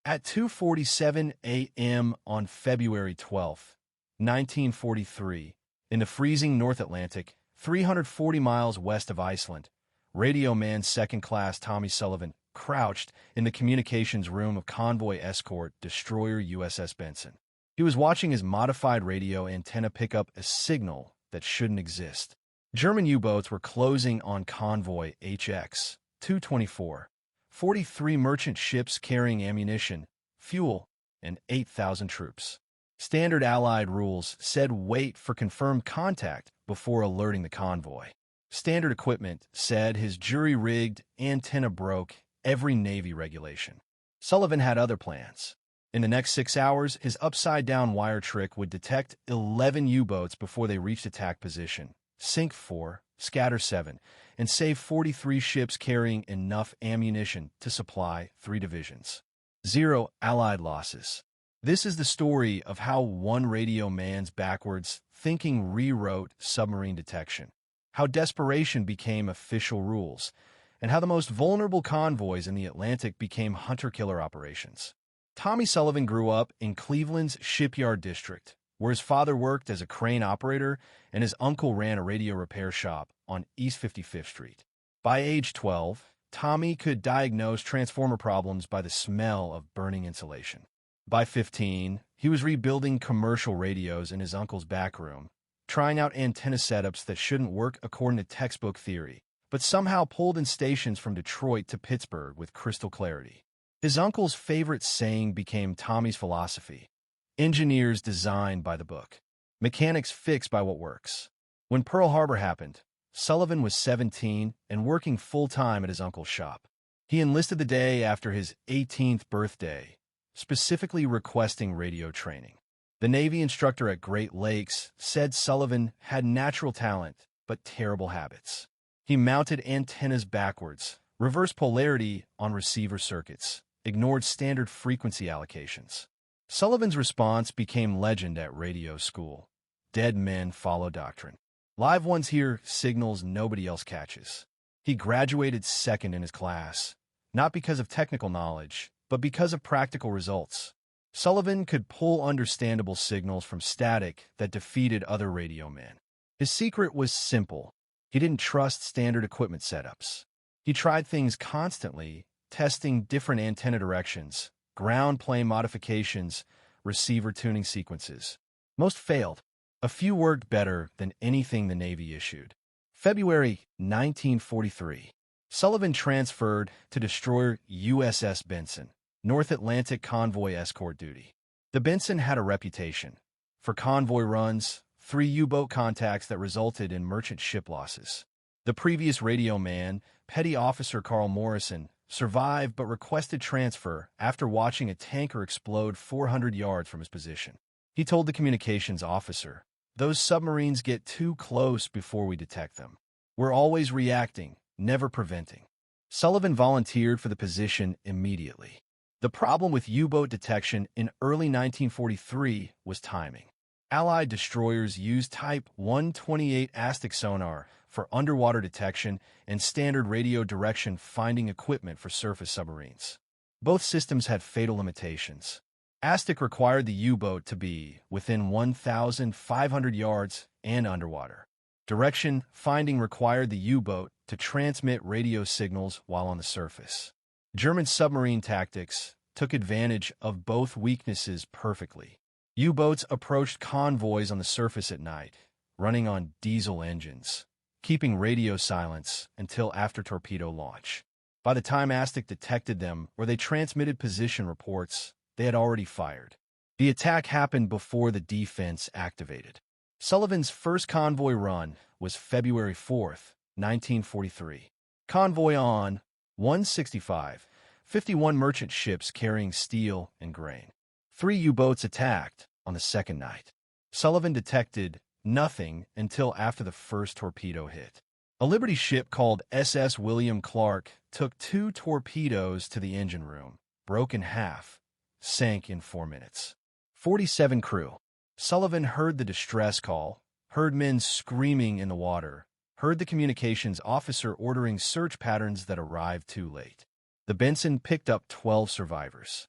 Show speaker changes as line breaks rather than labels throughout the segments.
At 2:47 a.m. on February 12, 1943, in the freezing North Atlantic, 340 miles west of Iceland, radioman second-class Tommy Sullivan crouched in the communications room of convoy escort destroyer USS Benson. He was watching his modified radio antenna pick up a signal that shouldn't exist. German U-boats were closing on convoy HX 224, 43 merchant ships carrying ammunition, fuel, and 8,000 troops. Standard Allied rules said wait for confirmed contact before alerting the convoy. Standard equipment said his jury-rigged antenna broke every Navy regulation. Sullivan had other plans. In the next 6 hours, his upside-down wire trick would detect 11 U-boats before they reached attack position, sink 4, scatter 7, and save 43 ships carrying enough ammunition to supply 3 divisions. 0 Allied losses. This is the story of how one radio man's backwards thinking rewrote submarine detection, how desperation became official rules, and how the most vulnerable convoys in the Atlantic became hunter-killer operations. Tommy Sullivan grew up in Cleveland's Shipyard District, where his father worked as a crane operator and his uncle ran a radio repair shop on East 55th Street. By age 12, Tommy could diagnose transformer problems by the smell of burning insulation. By 15, he was rebuilding commercial radios in his uncle's back room, trying out antenna setups that shouldn't work according to textbook theory, but somehow pulled in stations from Detroit to Pittsburgh with crystal clarity. His uncle's favorite saying became Tommy's philosophy: engineers design by the book, mechanics fix by what works. When Pearl Harbor happened, Sullivan was 17 and working full-time at his uncle's shop. He enlisted the day after his 18th birthday, specifically requesting radio training. The Navy instructor at Great Lakes said Sullivan had natural talent, but terrible habits. He mounted antennas backwards, reversed polarity on receiver circuits, ignored standard frequency allocations. Sullivan's response became legend at radio school. Dead men follow doctrine. Live ones hear signals nobody else catches. He graduated second in his class, not because of technical knowledge, but because of practical results. Sullivan could pull understandable signals from static that defeated other radio men. His secret was simple. He didn't trust standard equipment setups. He tried things constantly, testing different antenna directions, ground plane modifications, receiver tuning sequences. Most failed. A few worked better than anything the Navy issued. February 1943. Sullivan transferred to destroyer USS Benson, North Atlantic convoy escort duty. The Benson had a reputation for convoy runs, 3 U-boat contacts that resulted in merchant ship losses. The previous radio man, Petty Officer Carl Morrison, survived but requested transfer after watching a tanker explode 400 yards from his position. He told the communications officer, "Those submarines get too close before we detect them. We're always reacting, never preventing." Sullivan volunteered for the position immediately. The problem with U-boat detection in early 1943 was timing. Allied destroyers used Type 128 ASTIC sonar for underwater detection and standard radio direction finding equipment for surface submarines. Both systems had fatal limitations. ASTIC required the U-boat to be within 1,500 yards and underwater. Direction finding required the U-boat to transmit radio signals while on the surface. German submarine tactics took advantage of both weaknesses perfectly. U-boats approached convoys on the surface at night, running on diesel engines, keeping radio silence until after torpedo launch. By the time ASTIC detected them or they transmitted position reports, they had already fired. The attack happened before the defense activated. Sullivan's first convoy run was February 4th, 1943. Convoy on 165, 51 merchant ships carrying steel and grain. 3 U-boats attacked on the second night. Sullivan detected nothing until after the first torpedo hit. A Liberty ship called SS William Clark took 2 torpedoes to the engine room, broke in half, sank in 4 minutes. 47 crew. Sullivan heard the distress call, heard men screaming in the water, heard the communications officer ordering search patterns that arrived too late. The Benson picked up 12 survivors.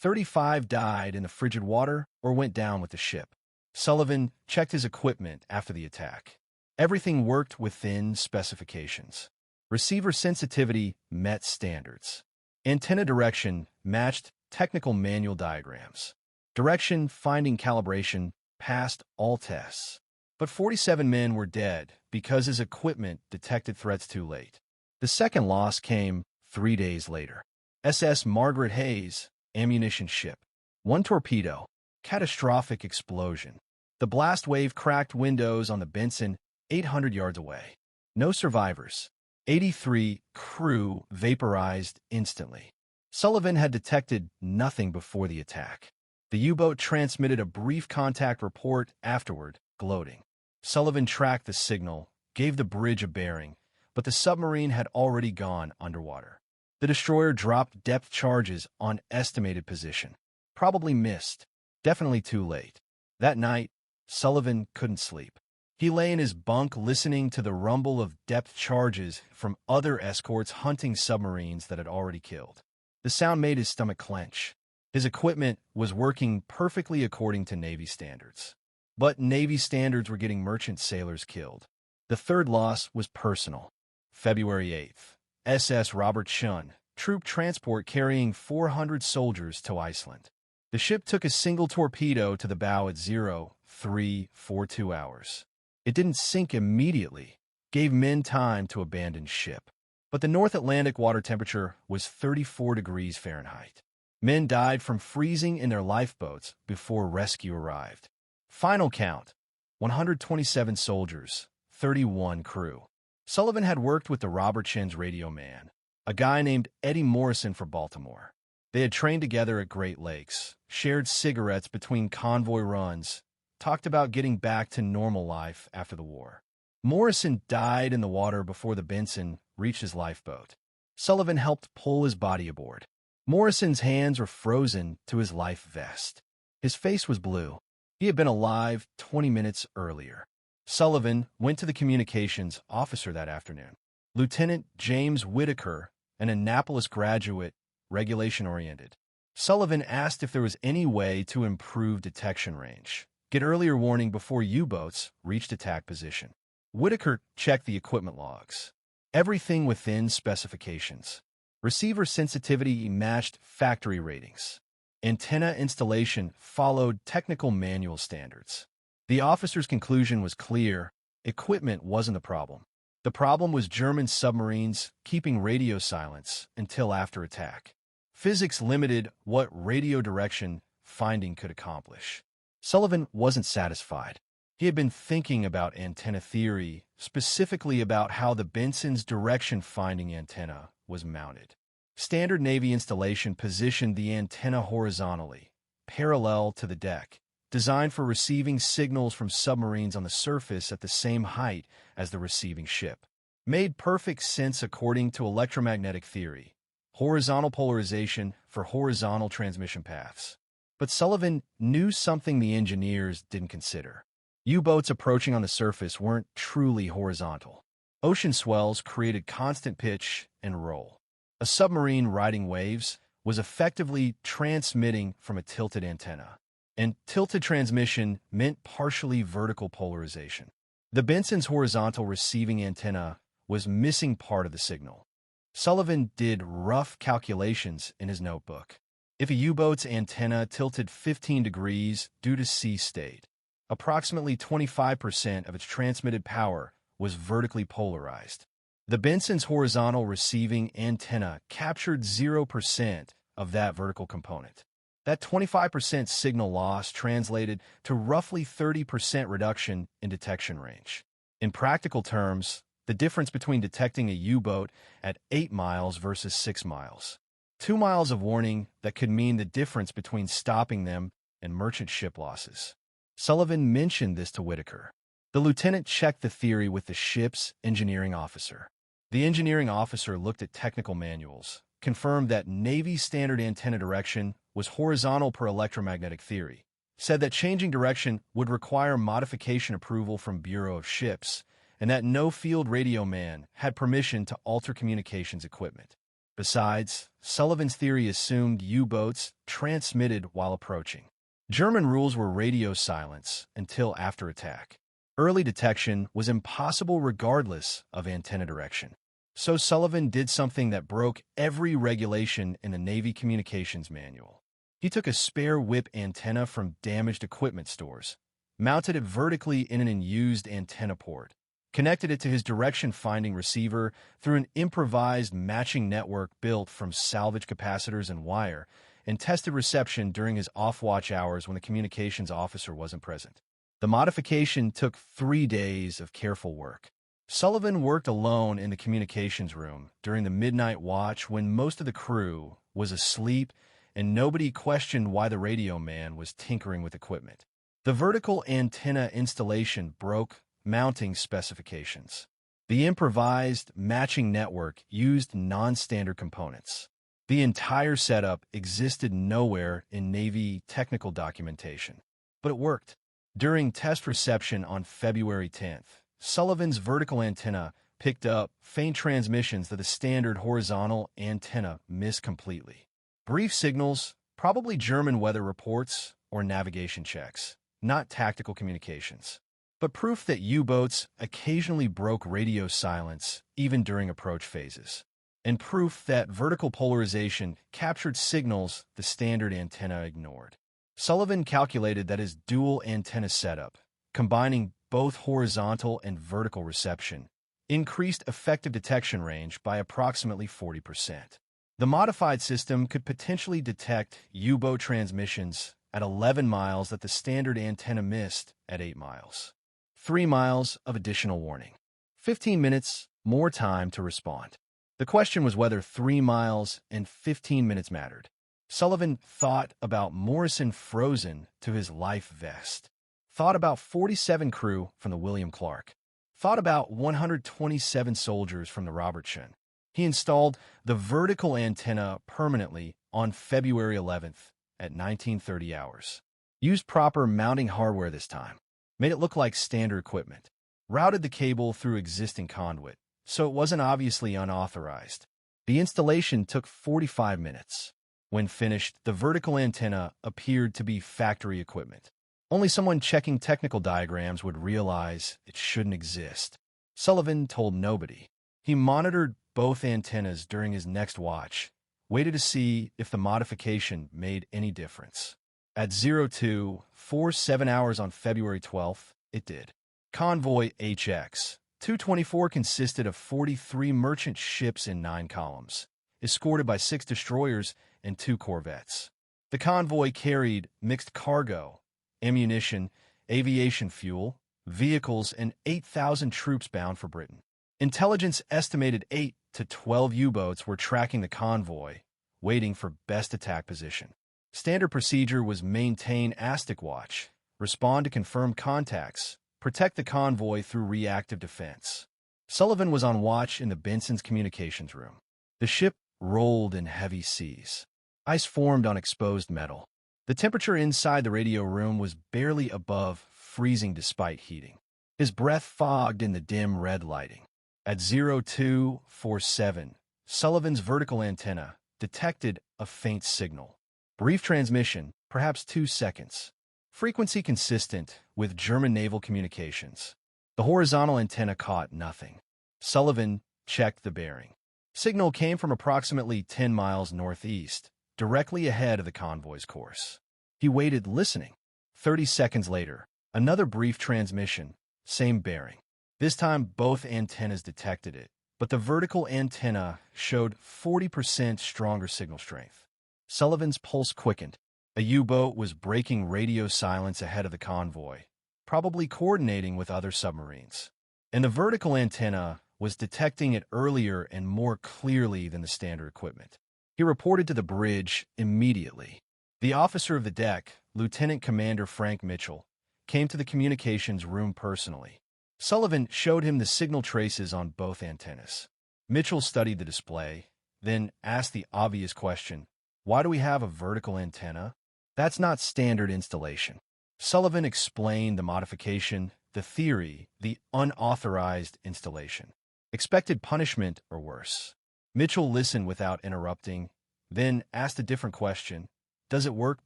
35 died in the frigid water or went down with the ship. Sullivan checked his equipment after the attack. Everything worked within specifications. Receiver sensitivity met standards. Antenna direction matched technical manual diagrams. Direction finding calibration passed all tests. But 47 men were dead because his equipment detected threats too late. The second loss came 3 days later. SS Margaret Hayes, ammunition ship. One torpedo. Catastrophic explosion. The blast wave cracked windows on the Benson 800 yards away. No survivors. 83 crew vaporized instantly. Sullivan had detected nothing before the attack. The U-boat transmitted a brief contact report afterward, gloating. Sullivan tracked the signal, gave the bridge a bearing, but the submarine had already gone underwater. The destroyer dropped depth charges on estimated position. Probably missed. Definitely too late. That night, Sullivan couldn't sleep. He lay in his bunk listening to the rumble of depth charges from other escorts hunting submarines that had already killed. The sound made his stomach clench. His equipment was working perfectly according to Navy standards. But Navy standards were getting merchant sailors killed. The third loss was personal. February 8th, SS Robert Shun, troop transport carrying 400 soldiers to Iceland. The ship took a single torpedo to the bow at 0342 hours. It didn't sink immediately, gave men time to abandon ship. But the North Atlantic water temperature was 34 degrees Fahrenheit. Men died from freezing in their lifeboats before rescue arrived. Final count, 127 soldiers, 31 crew. Sullivan had worked with the Robertson's radioman, a guy named Eddie Morrison for Baltimore. They had trained together at Great Lakes, shared cigarettes between convoy runs, talked about getting back to normal life after the war. Morrison died in the water before the Benson reached his lifeboat. Sullivan helped pull his body aboard. Morrison's hands were frozen to his life vest. His face was blue. He had been alive 20 minutes earlier. Sullivan went to the communications officer that afternoon. Lieutenant James Whitaker, an Annapolis graduate, regulation-oriented. Sullivan asked if there was any way to improve detection range, get earlier warning before U-boats reached attack position. Whitaker checked the equipment logs. Everything within specifications. Receiver sensitivity matched factory ratings. Antenna installation followed technical manual standards. The officer's conclusion was clear. Equipment wasn't the problem. The problem was German submarines keeping radio silence until after attack. Physics limited what radio direction finding could accomplish. Sullivan wasn't satisfied. He had been thinking about antenna theory, specifically about how the Benson's direction-finding antenna was mounted. Standard Navy installation positioned the antenna horizontally, parallel to the deck, designed for receiving signals from submarines on the surface at the same height as the receiving ship. Made perfect sense according to electromagnetic theory. Horizontal polarization for horizontal transmission paths. But Sullivan knew something the engineers didn't consider. U-boats approaching on the surface weren't truly horizontal. Ocean swells created constant pitch and roll. A submarine riding waves was effectively transmitting from a tilted antenna. And tilted transmission meant partially vertical polarization. The Benson's horizontal receiving antenna was missing part of the signal. Sullivan did rough calculations in his notebook. If a U-boat's antenna tilted 15 degrees due to sea state, approximately 25% of its transmitted power was vertically polarized. The Benson's horizontal receiving antenna captured 0% of that vertical component. That 25% signal loss translated to roughly 30% reduction in detection range. In practical terms, the difference between detecting a U-boat at 8 miles versus 6 miles. 2 miles of warning that could mean the difference between stopping them and merchant ship losses. Sullivan mentioned this to Whitaker. The lieutenant checked the theory with the ship's engineering officer. The engineering officer looked at technical manuals, confirmed that Navy standard antenna direction was horizontal per electromagnetic theory, said that changing direction would require modification approval from Bureau of Ships, and that no field radio man had permission to alter communications equipment. Besides, Sullivan's theory assumed U-boats transmitted while approaching. German rules were radio silence until after attack. Early detection was impossible regardless of antenna direction. So Sullivan did something that broke every regulation in the Navy communications manual. He took a spare whip antenna from damaged equipment stores, mounted it vertically in an unused antenna port, connected it to his direction-finding receiver through an improvised matching network built from salvage capacitors and wire, and tested reception during his off-watch hours when the communications officer wasn't present. The modification took 3 days of careful work. Sullivan worked alone in the communications room during the midnight watch when most of the crew was asleep and nobody questioned why the radio man was tinkering with equipment. The vertical antenna installation broke mounting specifications. The improvised matching network used non-standard components. The entire setup existed nowhere in Navy technical documentation. But it worked. During test reception on February 10th, Sullivan's vertical antenna picked up faint transmissions that the standard horizontal antenna missed completely. Brief signals, probably German weather reports or navigation checks, not tactical communications. But proof that U-boats occasionally broke radio silence even during approach phases. And proof that vertical polarization captured signals the standard antenna ignored. Sullivan calculated that his dual antenna setup, combining both horizontal and vertical reception, increased effective detection range by approximately 40%. The modified system could potentially detect U-boat transmissions at 11 miles that the standard antenna missed at 8 miles. 3 miles of additional warning. 15 minutes more time to respond. The question was whether 3 miles and 15 minutes mattered. Sullivan thought about Morrison frozen to his life vest. Thought about 47 crew from the William Clark. Thought about 127 soldiers from the Robertson. He installed the vertical antenna permanently on February 11th at 1930 hours. Used proper mounting hardware this time. Made it look like standard equipment. Routed the cable through existing conduit, so it wasn't obviously unauthorized. The installation took 45 minutes. When finished, the vertical antenna appeared to be factory equipment. Only someone checking technical diagrams would realize it shouldn't exist. Sullivan told nobody. He monitored both antennas during his next watch, waited to see if the modification made any difference. At 02:47 hours on February 12th, it did. Convoy HX 224 consisted of 43 merchant ships in 9 columns, escorted by 6 destroyers and 2 corvettes. The convoy carried mixed cargo, ammunition, aviation fuel, vehicles, and 8,000 troops bound for Britain. Intelligence estimated 8 to 12 U-boats were tracking the convoy, waiting for best attack position. Standard procedure was maintain ASTIC watch, respond to confirmed contacts, protect the convoy through reactive defense. Sullivan was on watch in the Benson's communications room. The ship rolled in heavy seas. Ice formed on exposed metal. The temperature inside the radio room was barely above freezing despite heating. His breath fogged in the dim red lighting. At 02:47, Sullivan's vertical antenna detected a faint signal. Brief transmission, perhaps 2 seconds. Frequency consistent with German naval communications. The horizontal antenna caught nothing. Sullivan checked the bearing. Signal came from approximately 10 miles northeast, directly ahead of the convoy's course. He waited, listening. 30 seconds later, another brief transmission, same bearing. This time, both antennas detected it, but the vertical antenna showed 40% stronger signal strength. Sullivan's pulse quickened. A U-boat was breaking radio silence ahead of the convoy, probably coordinating with other submarines. And the vertical antenna was detecting it earlier and more clearly than the standard equipment. He reported to the bridge immediately. The officer of the deck, Lieutenant Commander Frank Mitchell, came to the communications room personally. Sullivan showed him the signal traces on both antennas. Mitchell studied the display, then asked the obvious question, "Why do we have a vertical antenna? That's not standard installation." Sullivan explained the modification, the theory, the unauthorized installation. Expected punishment or worse. Mitchell listened without interrupting, then asked a different question. Does it work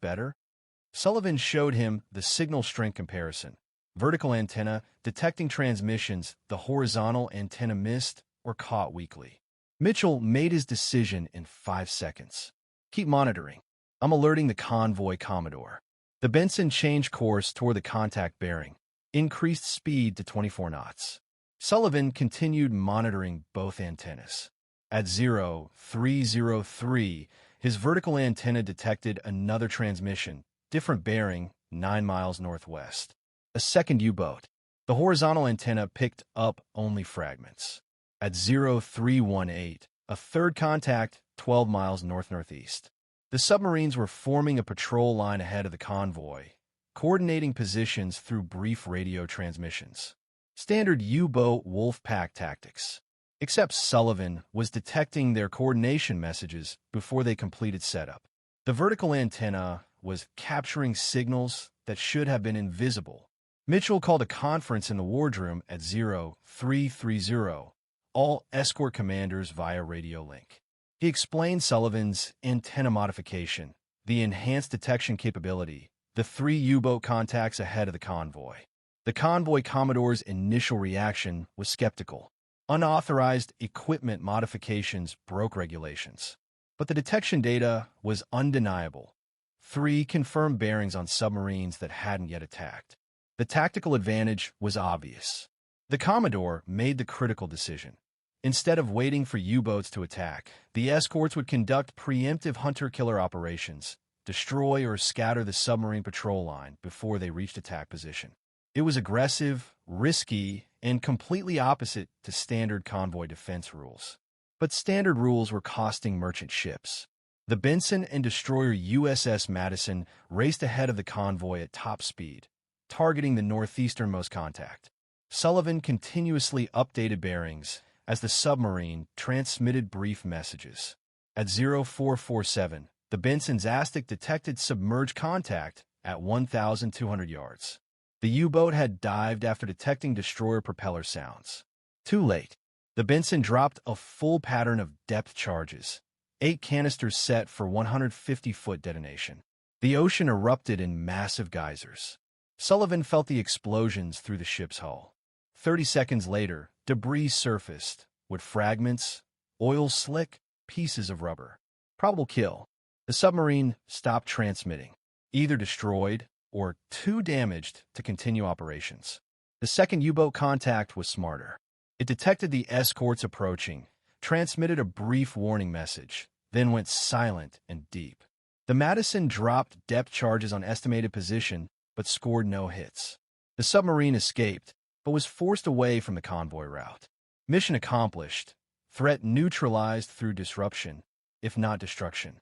better? Sullivan showed him the signal strength comparison. Vertical antenna, detecting transmissions, the horizontal antenna missed or caught weakly. Mitchell made his decision in 5 seconds. Keep monitoring. I'm alerting the Convoy Commodore. The Benson changed course toward the contact bearing, increased speed to 24 knots. Sullivan continued monitoring both antennas. At 0303, his vertical antenna detected another transmission, different bearing, 9 miles northwest. A second U-boat. The horizontal antenna picked up only fragments. At 0318, a third contact, 12 miles north-northeast. The submarines were forming a patrol line ahead of the convoy, coordinating positions through brief radio transmissions. Standard U-boat wolf-pack tactics. Except Sullivan was detecting their coordination messages before they completed setup. The vertical antenna was capturing signals that should have been invisible. Mitchell called a conference in the wardroom at 0330, all escort commanders via radio link. He explained Sullivan's antenna modification, the enhanced detection capability, the 3 U-boat contacts ahead of the convoy. The convoy Commodore's initial reaction was skeptical. Unauthorized equipment modifications broke regulations. But the detection data was undeniable. 3 confirmed bearings on submarines that hadn't yet attacked. The tactical advantage was obvious. The Commodore made the critical decision. Instead of waiting for U-boats to attack, the escorts would conduct preemptive hunter-killer operations, destroy or scatter the submarine patrol line before they reached attack position. It was aggressive, risky, and completely opposite to standard convoy defense rules. But standard rules were costing merchant ships. The Benson and destroyer USS Madison raced ahead of the convoy at top speed, targeting the northeasternmost contact. Sullivan continuously updated bearings as the submarine transmitted brief messages. At 0447, the Benson's Aztec detected submerged contact at 1,200 yards. The U-boat had dived after detecting destroyer propeller sounds. Too late. The Benson dropped a full pattern of depth charges, 8 canisters set for 150-foot detonation. The ocean erupted in massive geysers. Sullivan felt the explosions through the ship's hull. 30 seconds later, debris surfaced, with fragments, oil slick, pieces of rubber. Probable kill. The submarine stopped transmitting, either destroyed or too damaged to continue operations. The second U-boat contact was smarter. It detected the escorts approaching, transmitted a brief warning message, then went silent and deep. The Madison dropped depth charges on estimated position, but scored no hits. The submarine escaped, but was forced away from the convoy route. Mission accomplished. Threat neutralized through disruption, if not destruction.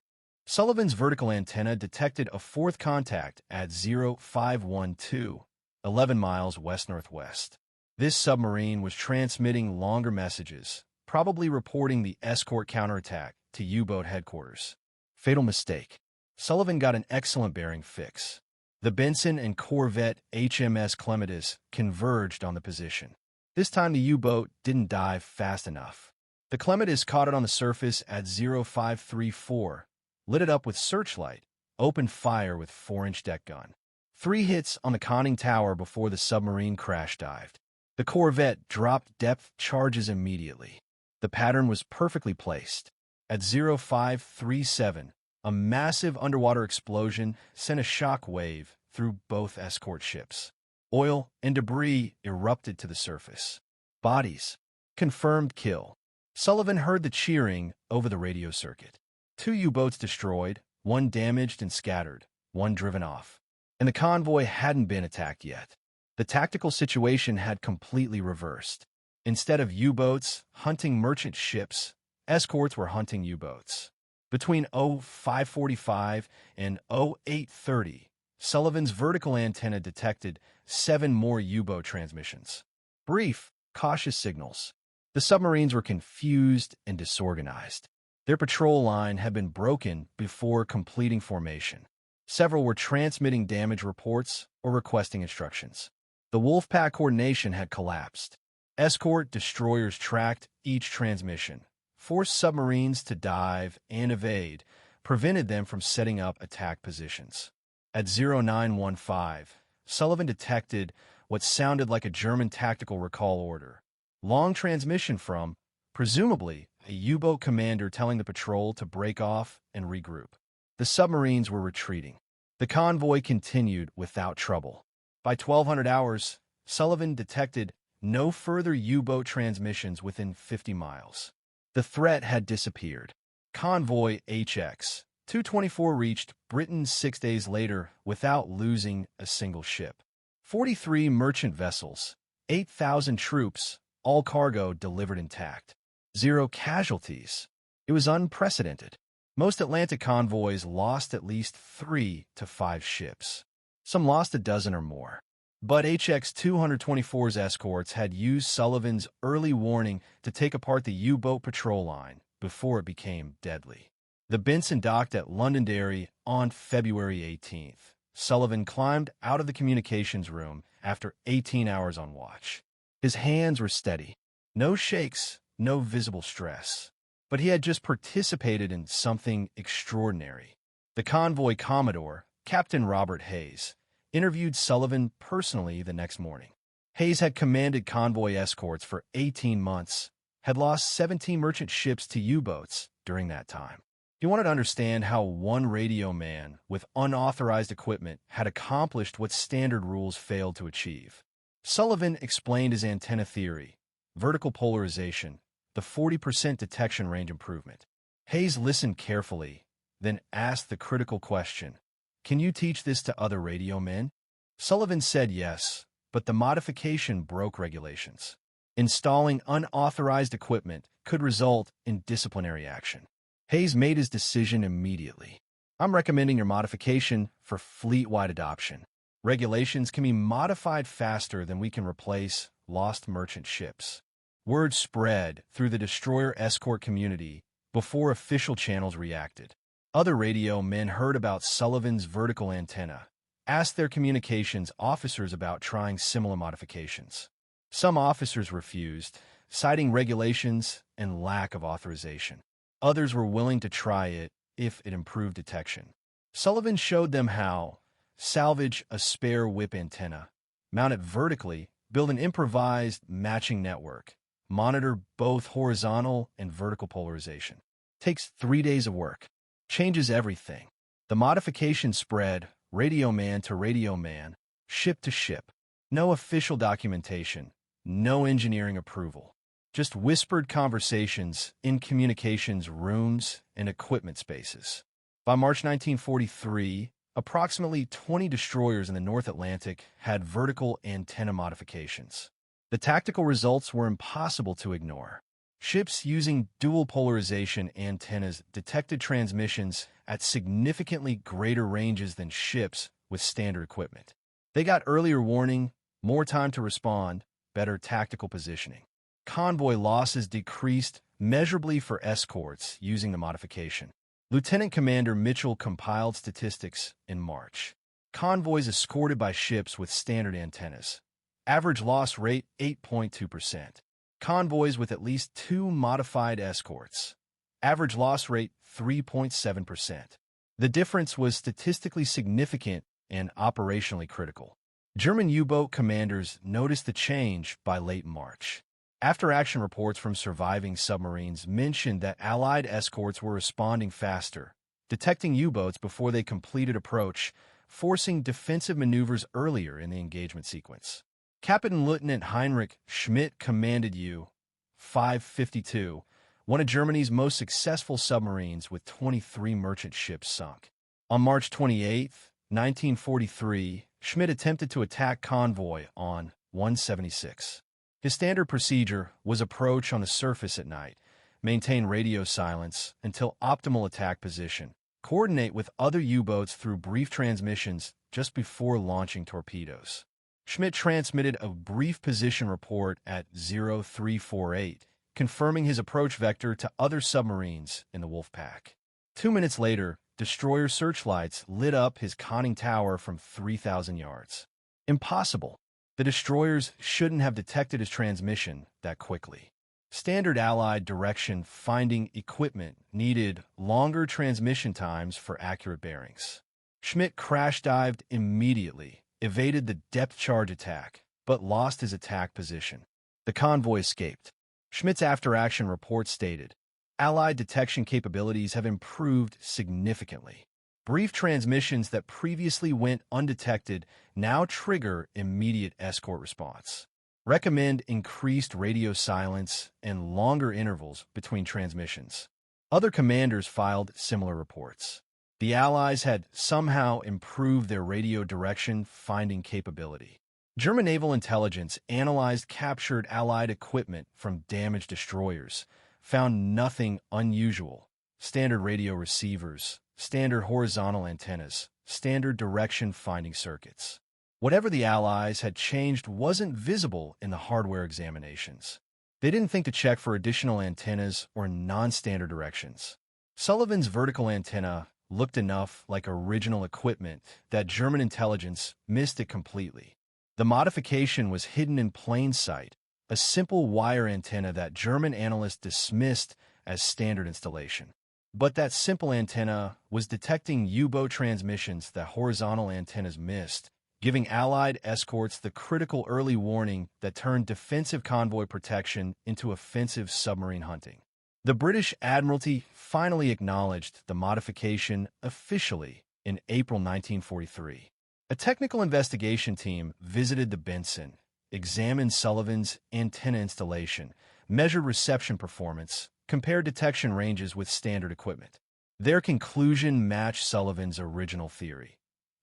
Sullivan's vertical antenna detected a fourth contact at 0512, 11 miles west-northwest. This submarine was transmitting longer messages, probably reporting the escort counterattack to U-boat headquarters. Fatal mistake. Sullivan got an excellent bearing fix. The Benson and corvette HMS Clematis converged on the position. This time the U-boat didn't dive fast enough. The Clematis caught it on the surface at 0534, lit it up with searchlight, opened fire with 4-inch deck gun. 3 hits on the conning tower before the submarine crash dived. The corvette dropped depth charges immediately. The pattern was perfectly placed. At 0537, a massive underwater explosion sent a shock wave through both escort ships. Oil and debris erupted to the surface. Bodies. Confirmed kill. Sullivan heard the cheering over the radio circuit. 2 U-boats destroyed, 1 damaged and scattered, 1 driven off. And the convoy hadn't been attacked yet. The tactical situation had completely reversed. Instead of U-boats hunting merchant ships, escorts were hunting U-boats. Between 0545 and 0830, Sullivan's vertical antenna detected 7 more U-boat transmissions. Brief, cautious signals. The submarines were confused and disorganized. Their patrol line had been broken before completing formation. Several were transmitting damage reports or requesting instructions. The Wolfpack coordination had collapsed. Escort destroyers tracked each transmission, forced submarines to dive and evade, prevented them from setting up attack positions. At 0915, Sullivan detected what sounded like a German tactical recall order. Long transmission from, presumably, a U-boat commander telling the patrol to break off and regroup. The submarines were retreating. The convoy continued without trouble. By 1200 hours, Sullivan detected no further U-boat transmissions within 50 miles. The threat had disappeared. Convoy HX 224 reached Britain 6 days later without losing a single ship. 43 merchant vessels, 8,000 troops, all cargo delivered intact. 0 casualties. It was unprecedented. Most Atlantic convoys lost at least 3 to 5 ships. Some lost a dozen or more. But HX 224's escorts had used Sullivan's early warning to take apart the U-boat patrol line before it became deadly. The Benson docked at Londonderry on February 18th. Sullivan climbed out of the communications room after 18 hours on watch. His hands were steady. No shakes, no visible stress. But he had just participated in something extraordinary. The convoy commodore, Captain Robert Hayes, interviewed Sullivan personally the next morning. Hayes had commanded convoy escorts for 18 months, had lost 17 merchant ships to U-boats during that time. He wanted to understand how one radio man with unauthorized equipment had accomplished what standard rules failed to achieve. Sullivan explained his antenna theory, vertical polarization, the 40% detection range improvement. Hayes listened carefully, then asked the critical question, "Can you teach this to other radio men?" Sullivan said yes, but the modification broke regulations. Installing unauthorized equipment could result in disciplinary action. Hayes made his decision immediately. "I'm recommending your modification for fleet-wide adoption. Regulations can be modified faster than we can replace lost merchant ships." Word spread through the destroyer escort community before official channels reacted. Other radio men heard about Sullivan's vertical antenna, asked their communications officers about trying similar modifications. Some officers refused, citing regulations and lack of authorization. Others were willing to try it if it improved detection. Sullivan showed them how: salvage a spare whip antenna, mount it vertically, build an improvised matching network, monitor both horizontal and vertical polarization. Takes 3 days of work. Changes everything. The modification spread radio man to radio man, ship to ship. No official documentation, no engineering approval. Just whispered conversations in communications rooms and equipment spaces. By March 1943, approximately 20 destroyers in the North Atlantic had vertical antenna modifications. The tactical results were impossible to ignore. Ships using dual polarization antennas detected transmissions at significantly greater ranges than ships with standard equipment. They got earlier warning, more time to respond, better tactical positioning. Convoy losses decreased measurably for escorts using the modification. Lieutenant Commander Mitchell compiled statistics in March. Convoys escorted by ships with standard antennas. Average loss rate 8.2%. Convoys with at least 2 modified escorts. Average loss rate 3.7%. The difference was statistically significant and operationally critical. German U-boat commanders noticed the change by late March. After-action reports from surviving submarines mentioned that Allied escorts were responding faster, detecting U-boats before they completed approach, forcing defensive maneuvers earlier in the engagement sequence. Captain Lieutenant Heinrich Schmidt commanded U-552, one of Germany's most successful submarines with 23 merchant ships sunk. On March 28, 1943, Schmidt attempted to attack Convoy on 176. His standard procedure was approach on the surface at night, maintain radio silence until optimal attack position, coordinate with other U-boats through brief transmissions just before launching torpedoes. Schmidt transmitted a brief position report at 0348, confirming his approach vector to other submarines in the Wolfpack. 2 minutes later, destroyer searchlights lit up his conning tower from 3,000 yards. Impossible. The destroyers shouldn't have detected his transmission that quickly. Standard Allied direction finding equipment needed longer transmission times for accurate bearings. Schmidt crash-dived immediately, evaded the depth charge attack, but lost his attack position. The convoy escaped. Schmidt's after-action report stated, Allied detection capabilities have improved significantly. Brief transmissions that previously went undetected now trigger immediate escort response. Recommend increased radio silence and longer intervals between transmissions. Other commanders filed similar reports. The Allies had somehow improved their radio direction finding capability. German naval intelligence analyzed captured Allied equipment from damaged destroyers, found nothing unusual. Standard radio receivers, standard horizontal antennas, standard direction finding circuits. Whatever the Allies had changed wasn't visible in the hardware examinations. They didn't think to check for additional antennas or non-standard directions. Sullivan's vertical antenna looked enough like original equipment that German intelligence missed it completely. The modification was hidden in plain sight, a simple wire antenna that German analysts dismissed as standard installation. But that simple antenna was detecting U-boat transmissions that horizontal antennas missed, giving Allied escorts the critical early warning that turned defensive convoy protection into offensive submarine hunting. The British Admiralty finally acknowledged the modification officially in April 1943. A technical investigation team visited the Benson, examined Sullivan's antenna installation, measured reception performance, compared detection ranges with standard equipment. Their conclusion matched Sullivan's original theory.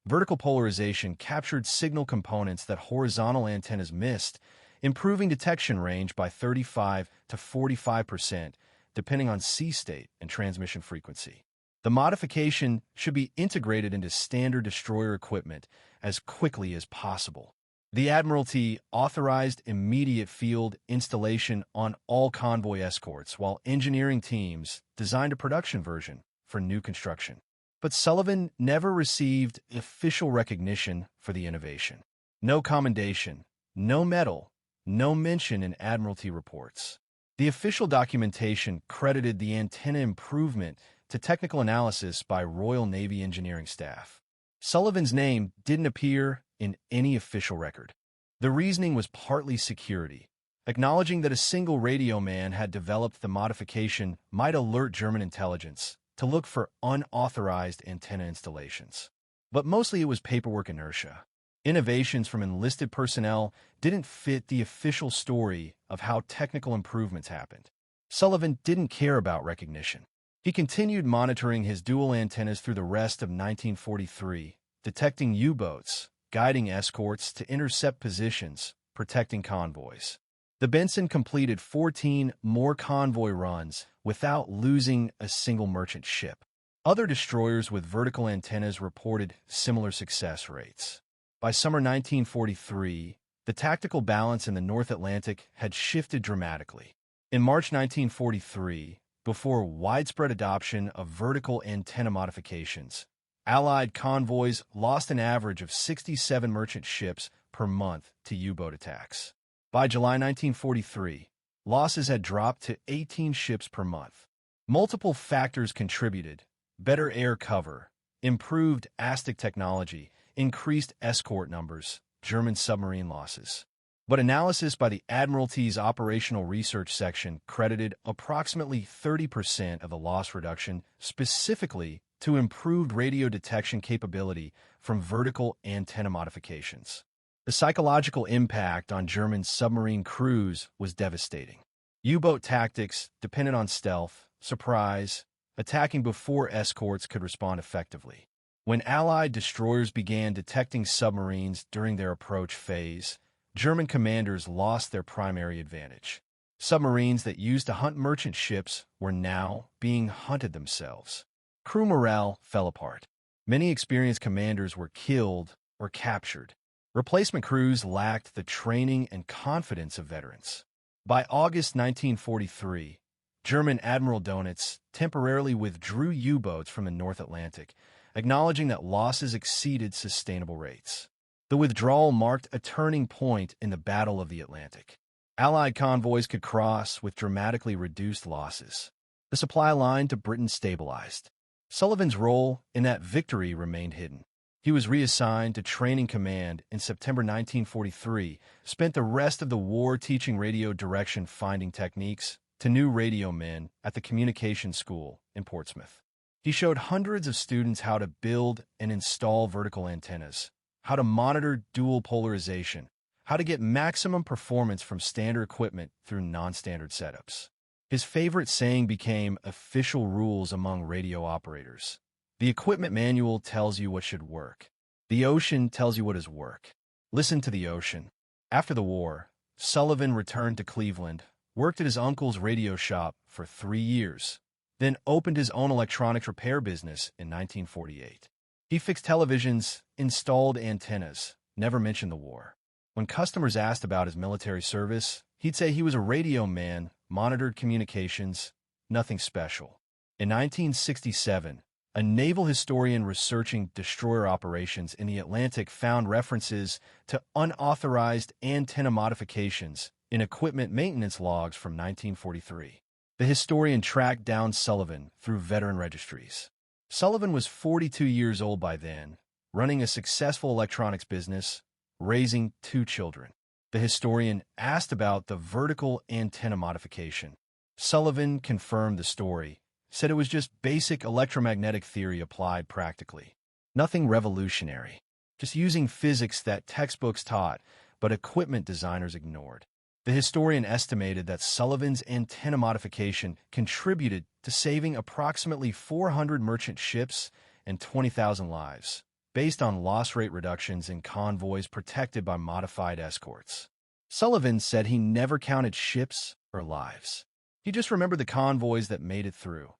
Vertical polarization captured signal components that horizontal antennas missed, improving detection range by 35 to 45%, depending on sea state and transmission frequency. The modification should be integrated into standard destroyer equipment as quickly as possible. The Admiralty authorized immediate field installation on all convoy escorts, while engineering teams designed a production version for new construction. But Sullivan never received official recognition for the innovation. No commendation, no medal, no mention in Admiralty reports. The official documentation credited the antenna improvement to technical analysis by Royal Navy engineering staff. Sullivan's name didn't appear in any official record. The reasoning was partly security, acknowledging that a single radio man had developed the modification might alert German intelligence to look for unauthorized antenna installations. But mostly it was paperwork inertia. Innovations from enlisted personnel didn't fit the official story of how technical improvements happened. Sullivan didn't care about recognition. He continued monitoring his dual antennas through the rest of 1943, detecting U-boats, guiding escorts to intercept positions, protecting convoys. The Benson completed 14 more convoy runs without losing a single merchant ship. Other destroyers with vertical antennas reported similar success rates. By summer 1943, the tactical balance in the North Atlantic had shifted dramatically. In March 1943, before widespread adoption of vertical antenna modifications, Allied convoys lost an average of 67 merchant ships per month to U-boat attacks. By July 1943, losses had dropped to 18 ships per month. Multiple factors contributed: better air cover, improved ASTIC technology, increased escort numbers, German submarine losses. But analysis by the Admiralty's Operational Research Section credited approximately 30% of the loss reduction specifically to improved radio detection capability from vertical antenna modifications. The psychological impact on German submarine crews was devastating. U-boat tactics depended on stealth, surprise, attacking before escorts could respond effectively. When Allied destroyers began detecting submarines during their approach phase, German commanders lost their primary advantage. Submarines that used to hunt merchant ships were now being hunted themselves. Crew morale fell apart. Many experienced commanders were killed or captured. Replacement crews lacked the training and confidence of veterans. By August 1943, German Admiral Donitz temporarily withdrew U-boats from the North Atlantic, acknowledging that losses exceeded sustainable rates. The withdrawal marked a turning point in the Battle of the Atlantic. Allied convoys could cross with dramatically reduced losses. The supply line to Britain stabilized. Sullivan's role in that victory remained hidden. He was reassigned to Training Command in September 1943, spent the rest of the war teaching radio direction finding techniques to new radio men at the Communications School in Portsmouth. He showed hundreds of students how to build and install vertical antennas, how to monitor dual polarization, how to get maximum performance from standard equipment through non-standard setups. His favorite saying became official rules among radio operators. The equipment manual tells you what should work. The ocean tells you what is work. Listen to the ocean. After the war, Sullivan returned to Cleveland, worked at his uncle's radio shop for 3 years, then opened his own electronics repair business in 1948. He fixed televisions, installed antennas, never mentioned the war. When customers asked about his military service, he'd say he was a radio man, monitored communications, nothing special. In 1967, a naval historian researching destroyer operations in the Atlantic found references to unauthorized antenna modifications in equipment maintenance logs from 1943. The historian tracked down Sullivan through veteran registries. Sullivan was 42 years old by then, running a successful electronics business, raising 2 children. The historian asked about the vertical antenna modification. Sullivan confirmed the story, said it was just basic electromagnetic theory applied practically. Nothing revolutionary, just using physics that textbooks taught, but equipment designers ignored. The historian estimated that Sullivan's antenna modification contributed to saving approximately 400 merchant ships and 20,000 lives, based on loss rate reductions in convoys protected by modified escorts. Sullivan said he never counted ships or lives. He just remembered the convoys that made it through.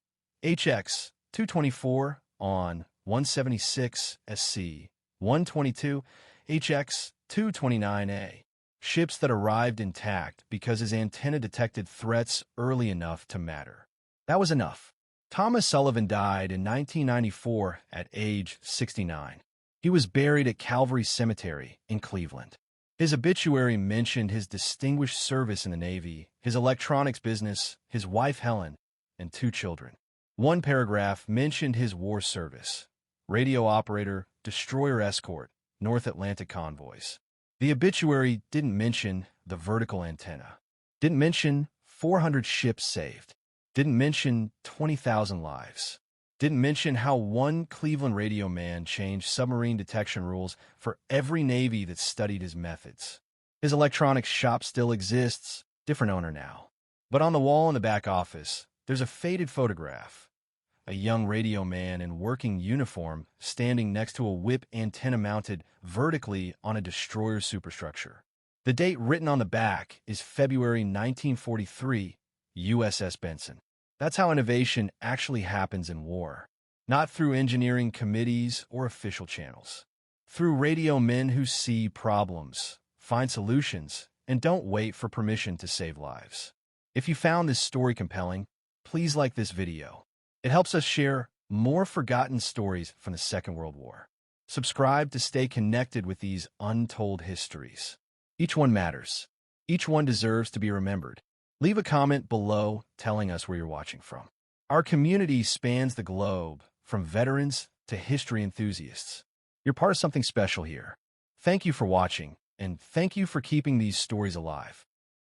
HX 224 on 176 SC 122, HX 229A. Ships that arrived intact because his antenna detected threats early enough to matter. That was enough. Thomas Sullivan died in 1994 at age 69. He was buried at Calvary Cemetery in Cleveland. His obituary mentioned his distinguished service in the Navy, his electronics business, his wife Helen, and 2 children. One paragraph mentioned his war service: radio operator, destroyer escort, North Atlantic convoys. The obituary didn't mention the vertical antenna, didn't mention 400 ships saved, didn't mention 20,000 lives, didn't mention how one Cleveland radio man changed submarine detection rules for every Navy that studied his methods. His electronics shop still exists, different owner now. But on the wall in the back office, there's a faded photograph. A young radio man in working uniform standing next to a whip antenna mounted vertically on a destroyer superstructure. The date written on the back is February 1943, USS Benson. That's how innovation actually happens in war. Not through engineering committees or official channels. Through radio men who see problems, find solutions, and don't wait for permission to save lives. If you found this story compelling, please like this video. It helps us share more forgotten stories from the Second World War. Subscribe to stay connected with these untold histories. Each one matters. Each one deserves to be remembered. Leave a comment below telling us where you're watching from. Our community spans the globe, from veterans to history enthusiasts. You're part of something special here. Thank you for watching, and thank you for keeping these stories alive.